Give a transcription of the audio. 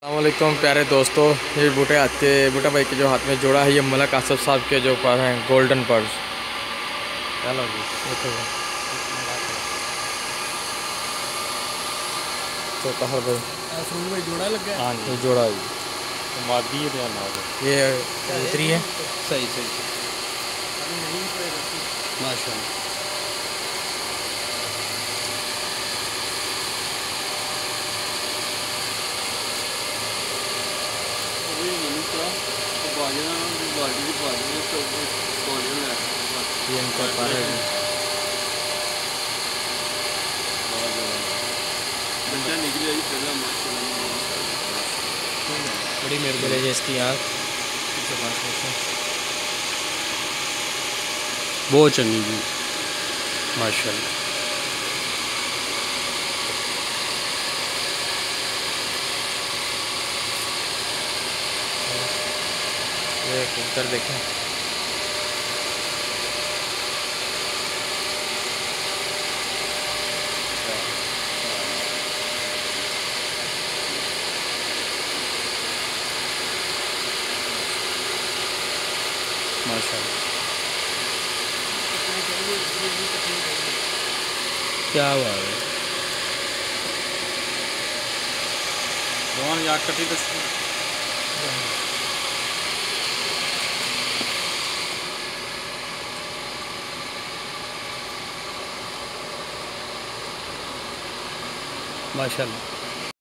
अस्सलामुअलैकुम प्यारे दोस्तों, ये बूटा भाई के जो हाथ में जोड़ा है ये मलक आसफ साहब के जो पर हैं गोल्डन पर्स। चलो जी देखो तो कहर भाई भाई जोड़ा लग गया। हाँ जी ये जोड़ा है मादी है ये कबूतरी है। सही सही माशाल्लाह। ये इनका पर है जी। बड़ी मेहरबानी है इसकी आँख बहुत चंगी जी माशाल्लाह। ये कबूतर देखें माशाल्लाह। क्या हुआ है रोहन याद कटी तो माशाल्लाह।